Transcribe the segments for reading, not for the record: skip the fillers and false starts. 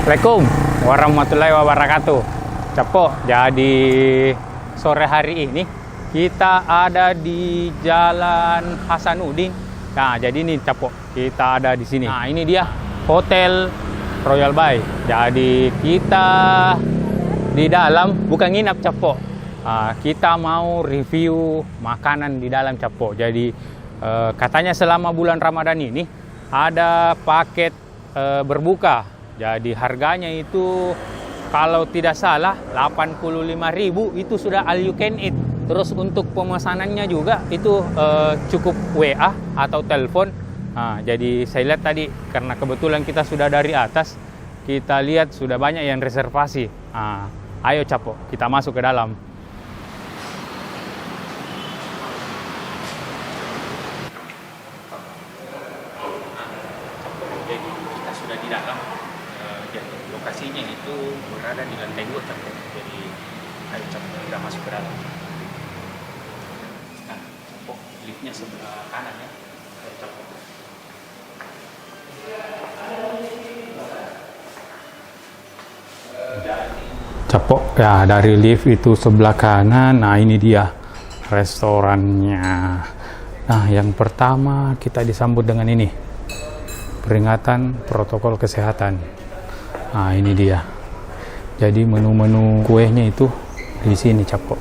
Assalamualaikum warahmatullahi wabarakatuh. Capo, jadi sore hari ini kita ada di Jalan Hasanuddin. Nah, jadi ini Capo, kita ada di sini. Nah, ini dia Hotel Royal Bay. Jadi kita di dalam bukan nginap Capo. Kita mau review makanan di dalam Capo. Jadi katanya selama bulan Ramadan ini ada paket berbuka. Jadi harganya itu kalau tidak salah 85.000 itu sudah all you can eat. Terus untuk pemesanannya juga itu cukup WA atau telepon. Jadi saya lihat tadi karena kebetulan kita sudah dari atas, kita lihat sudah banyak yang reservasi. Ayo Capo, kita masuk ke dalam. Jadi kita sudah di dalam. Lokasinya itu berada di lantai 2 Capo. Jadi ayo Capo, kita masuk ke dalam. Nah, Capo, liftnya sebelah kanan ya. Ayo Capo. Capo, ya dari lift itu sebelah kanan. Nah, ini dia restorannya. Nah, yang pertama kita disambut dengan ini. Peringatan protokol kesehatan. Nah, ini dia. Jadi menu-menu kuenya itu di sini Capo.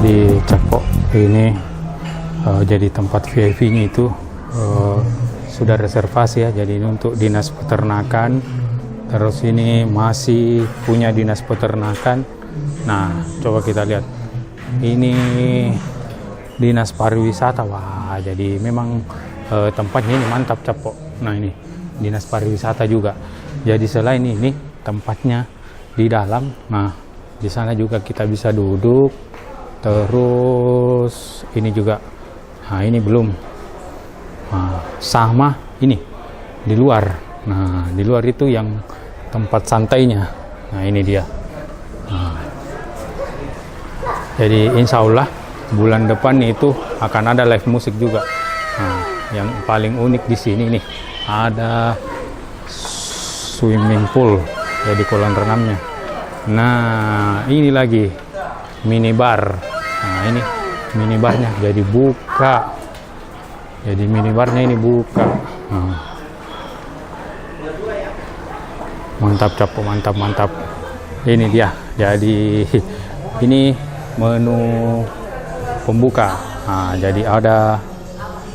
Di Capo ini jadi tempat VIP-nya itu sudah reservasi ya. Jadi ini untuk dinas peternakan. Terus ini masih punya dinas peternakan. Nah, coba kita lihat. Ini dinas pariwisata. Wah, jadi memang tempatnya ini mantap Capo. Nah, ini dinas pariwisata juga. Jadi selain ini tempatnya di dalam. Nah, di sana juga kita bisa duduk. Terus ini juga, nah ini belum, sama ini di luar. Nah, di luar itu yang tempat santainya. Nah, ini dia. Jadi insya Allah bulan depan itu akan ada live musik juga. Nah, yang paling unik di sini nih ada swimming pool, jadi kolam renangnya. Nah, ini lagi minibar. Nah, ini minibarnya jadi buka. Jadi minibarnya ini buka. Mantap Capo, mantap. Ini dia. Jadi ini menu pembuka. Nah, jadi ada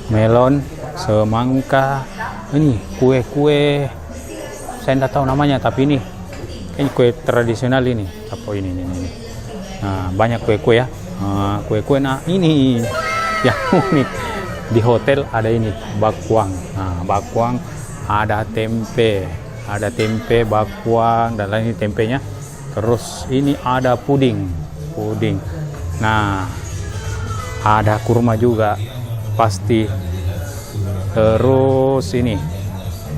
melon, semangka, ini kue-kue. Saya tidak tahu namanya, tapi ini kue tradisional ini Capo ini. Nah, banyak kue-kue ya. Kue-kue, nah ini yang unik di hotel ada ini bakwang. Nah, bakwang ada tempe, bakwang dan lain tempenya. Terus ini ada puding. Nah, ada kurma juga pasti. Terus ini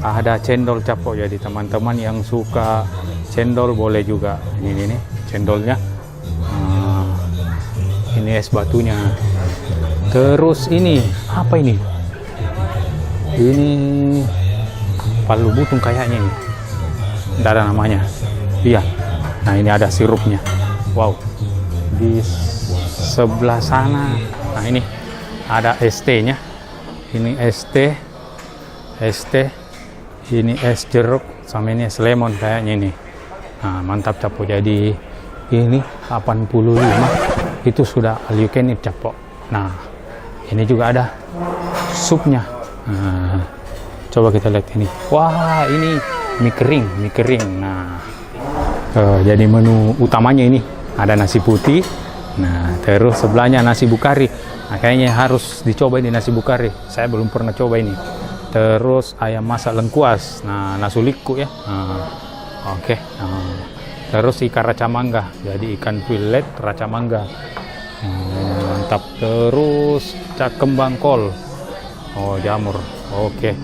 ada cendol Capo. Jadi teman-teman yang suka cendol boleh juga. Ini cendolnya. Ini es batunya. Terus ini apa ini? Ini palu butung kayaknya ini. Tidak ada namanya. Iya. Nah, ini ada sirupnya. Wow. Di sebelah sana. Nah, ini ada ST-nya. Ini ST. Ini es jeruk sama ini es lemon kayaknya ini. Nah, mantap Capo. Jadi ini 85 itu sudah all you can eat Capo. Nah, ini juga ada supnya. Nah, coba kita lihat ini. Wah, ini mie kering. Nah, jadi menu utamanya ini ada nasi putih. Nah, terus sebelahnya nasi bukari. Nah, kayaknya harus dicoba ini nasi bukari. Saya belum pernah coba ini. Terus ayam masak lengkuas. Nah, nasi liku ya. Nah, Oke. Terus ikan raca mangga, jadi ikan filet raca mangga. Mantap. Terus kembang kol. Oh, jamur. Oke.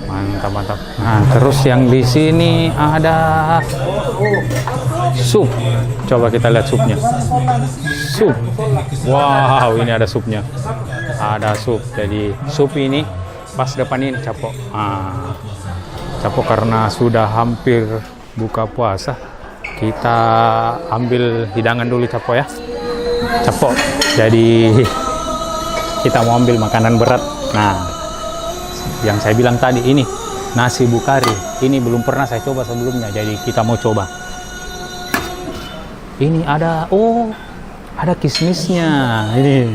Mantap, mantap. Nah, terus yang di sini ada sup. Coba kita lihat supnya. Sup. Wow, ini ada supnya. Ada sup. Jadi sup ini pas depan ini Capok. Capok karena sudah hampir buka puasa, kita ambil hidangan dulu Capok ya. Capok. Jadi kita mau ambil makanan berat. Nah, yang saya bilang tadi ini nasi bukari. Ini belum pernah saya coba sebelumnya. Jadi kita mau coba. Ini ada, oh, ada kismisnya. Ini.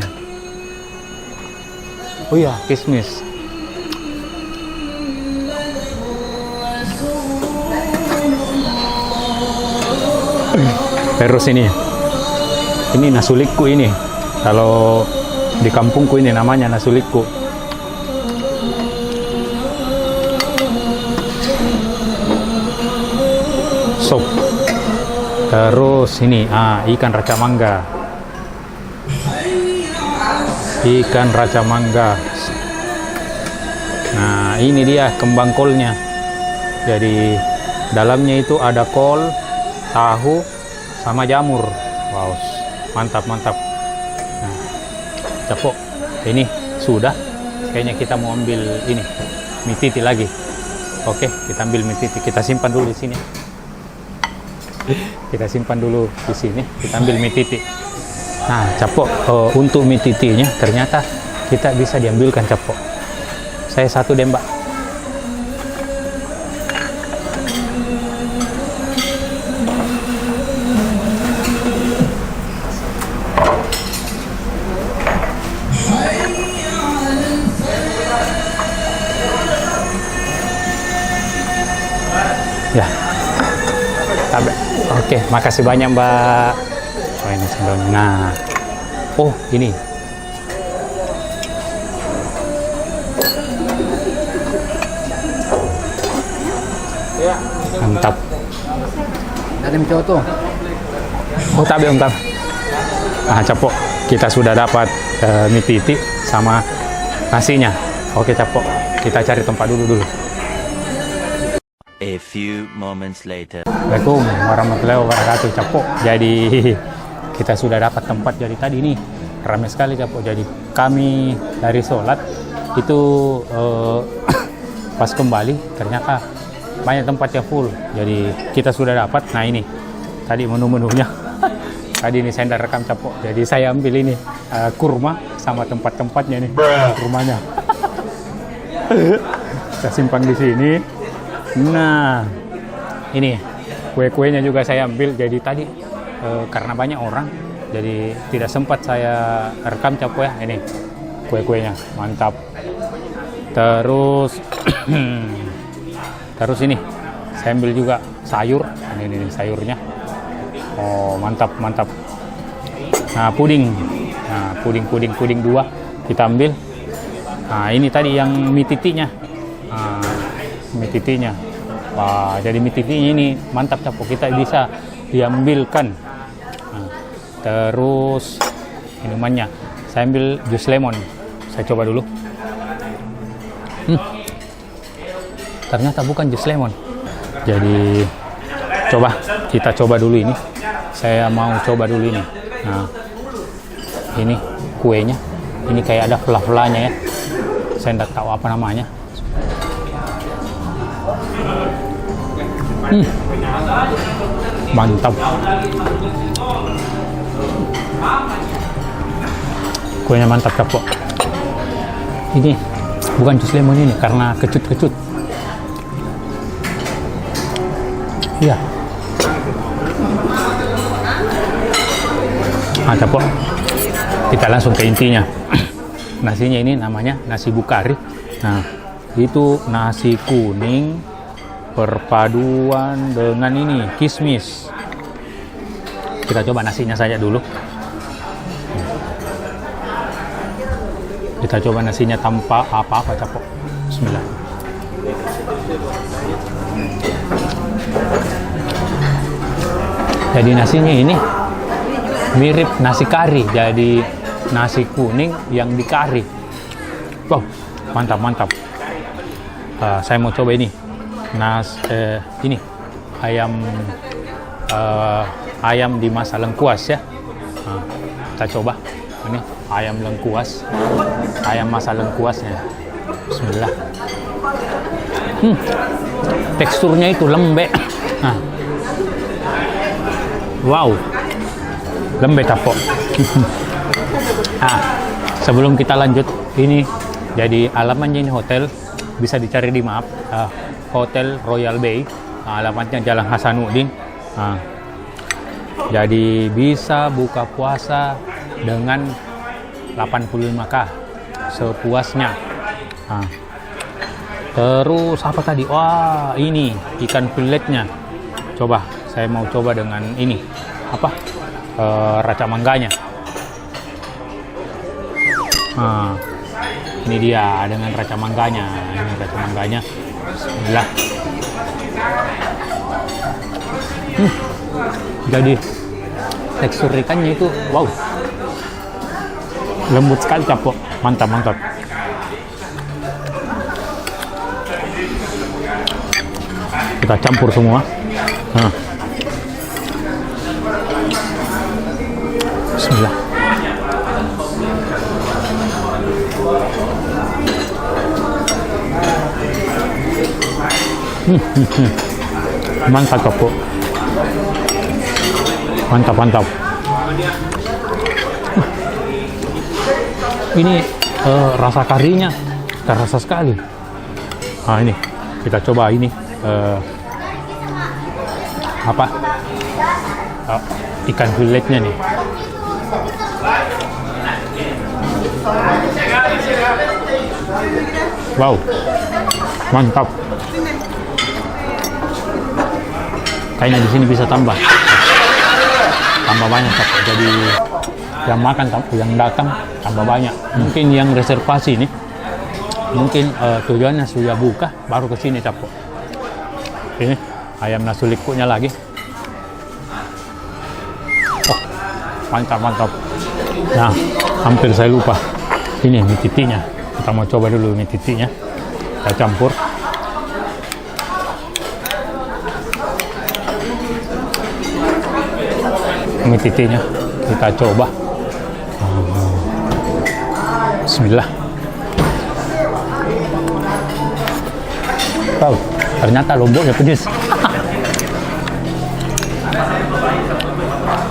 Oh iya, kismis. Terus ini nasulikku ini. Kalau di kampungku ini namanya nasulikku. Sop. Terus ini ikan raca mangga. Ikan raca mangga. Nah, ini dia kembang kolnya. Jadi dalamnya itu ada kol, tahu, sama jamur. Wow, mantap, mantap. Nah, Capok, ini sudah. Kayaknya kita mau ambil ini mie titi lagi. Oke, kita ambil mie titi. Kita simpan dulu di sini. Kita simpan dulu di sini. Kita ambil mie titi. Nah, Capok, untuk mie titinya ternyata kita bisa diambilkan Capok. Saya satu deh, Mbak. Ya. Oke, makasih banyak Mbak. Oh, ini sendalnya. Nah. Oh, ini. Mantap. Ada mie coto. Oh, tabe Om Tam. Capok. Kita sudah dapat mie titi sama nasinya. Oke, Capok. Kita cari tempat dulu. A few moments later. Assalamualaikum warahmatullahi wabarakatuh Capok. Jadi kita sudah dapat tempat. Jadi tadi ini ramai sekali Capok. Jadi kami dari sholat itu pas kembali ternyata banyak tempatnya full. Jadi kita sudah dapat. Nah ini tadi menu-menunya. Tadi ini saya rekam Capok. Jadi saya ambil ini kurma sama tempat-tempatnya nih. Kurmanya. Saya simpan di sini. Nah, ini kue-kuenya juga saya ambil. Jadi tadi karena banyak orang, jadi tidak sempat saya rekam Capok ya. Ini kue-kuenya, mantap. Terus, terus ini saya ambil juga sayur. Ini sayurnya. Oh, mantap. Nah, puding. Nah, puding 2 kita ambil. Nah, ini tadi yang mie titinya. Mie titinya. Wah, jadi mie titinya ini mantap Capok, kita bisa diambilkan. Nah, terus minumannya, saya ambil jus lemon. Saya coba dulu. Ternyata bukan jus lemon. Jadi kita coba dulu ini. Saya mau coba dulu ini. Nah, ini kuenya. Ini kayak ada fla-flanya ya. Saya tidak tahu apa namanya. Mantap. Kuenya mantap Capok. Ini bukan jus lemon ini karena kecut-kecut. Iya. Capok. Kita langsung ke intinya. Nasinya ini namanya nasi bukari. Nah, itu nasi kuning perpaduan dengan ini kismis. Kita coba nasinya saja dulu. Kita coba nasinya tanpa apa-apa Capok. Bismillah. Jadi nasinya ini mirip nasi kari, jadi nasi kuning yang di kari. Wow, mantap. Saya mau coba ini ini ayam dimasak lengkuas ya. Kita coba ini ayam lengkuas, ayam masak lengkuasnya. Bismillah. Teksturnya itu lembek. Wow, lembek tapok. Sebelum kita lanjut, ini jadi alamatnya ini hotel, bisa dicari di map. Hotel Royal Bay, alamatnya Jalan Hasanuddin. Jadi bisa buka puasa dengan 85k sepuasnya. Terus apa tadi? Wah, ini ikan filetnya. Coba, saya mau coba dengan ini. Apa? Raca mangganya. Ini dia dengan raca mangganya. Ini raca mangganya. Bismillah. Jadi tekstur ikannya itu wow, lembut sekali capok, mantap. Kita campur semua. Bismillah. Mantap capok. Mantap. Ini rasa karinya terasa sekali. Ini kita coba ini ikan filetnya nih. Wow, mantap. Kayaknya di sini bisa tambah banyak, jadi yang makan, yang datang tambah banyak. Mungkin yang reservasi nih, mungkin tujuannya sudah buka baru ke sini capok. Ini ayam nasi likupnya lagi. Oh, mantap. Nah, hampir saya lupa. Ini mie titinya. Kita mau coba dulu mie titinya. Kita campur. Mie titinya kita coba. Bismillah. Wow, ternyata lomboknya pedes.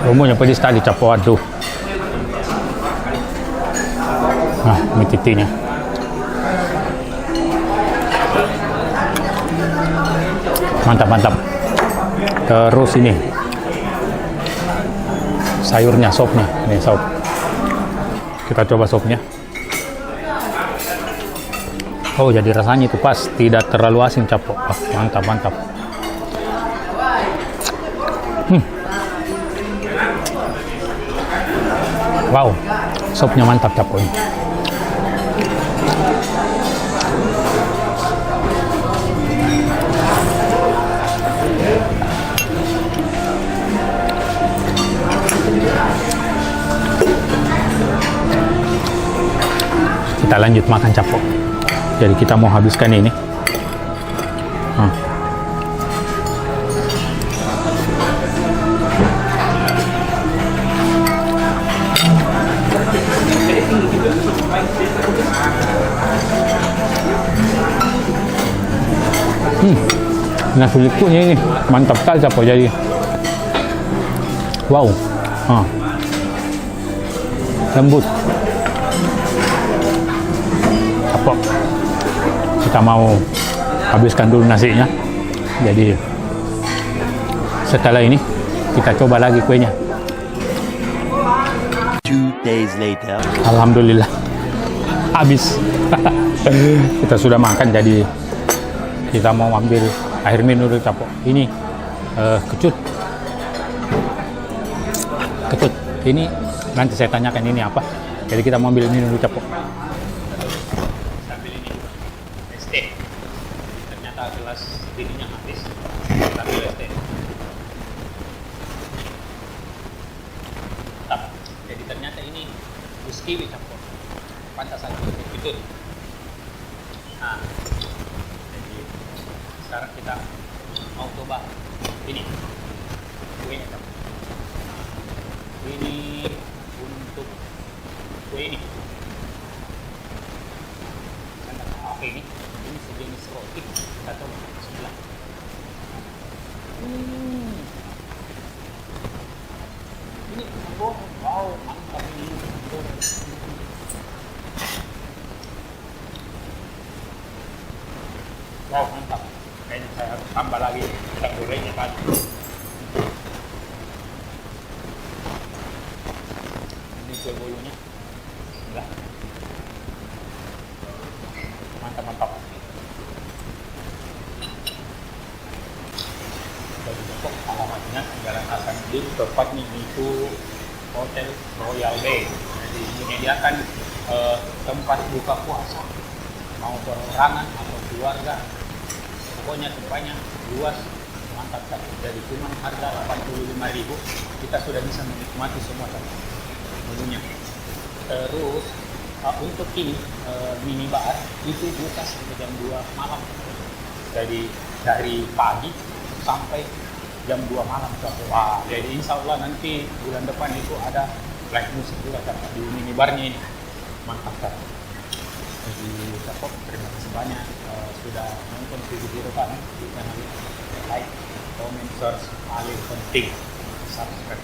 Lomboknya pedes tadi capok, aduh. Mie titinya. Mantap. Terus ini sayurnya, sopnya. Ini sop. Kita coba sopnya. Oh, jadi rasanya itu pas, tidak terlalu asin capok. Mantap. Wow, sopnya mantap capok ini. Kita lanjut makan capok. Jadi kita mau habiskan ini. Nasi likupnya ini mantap sekali capok jadi. Wow. Lembut. Capok. Kita mau habiskan dulu nasinya. Jadi setelah ini kita coba lagi kuenya. 2 days later. Alhamdulillah habis. Kita sudah makan, jadi kita mau ambil air minum dulu capok. Ini kecut. Ini nanti saya tanyakan ini apa. Jadi kita mau ambil minum dulu capok. Sambil ini ST. Ternyata gelas ininya habis. Kita ambil ST. kiwi campur. Pantas saja itu. Nah, jadi sekarang kita mau coba ini kuenya campur. Ini untuk kue ini. Apa ini? Ini sejenis roti. Kita coba sebelah. Ini wow, mantap ini. Wow, mantap. Kayaknya saya harus tambah lagi pisang gorengnya kan. Ini kue bolunya. Enggak. Mantap, mantap. Dari Depok, alamatnya Jalan Hasanuddin, tepatnya itu Hotel Royal Bay. Jadi menyediakan tempat buka puasa, mau perorangan atau keluarga. Pokoknya tempatnya luas, mantap kan. Jadi cuma harga 85.000 kita sudah bisa menikmati semua menunya. Terus untuk ini mini bar itu buka sampai jam 2 malam. Jadi dari pagi sampai jam 2 malam. Wah, jadi insya Allah nanti bulan depan itu ada live musik juga kan di mini barnya ini. Mantap kan. Jadi Cakop, terima kasih banyak sudah nonton video kami di channel ini. Like, comment, share, paling penting subscribe.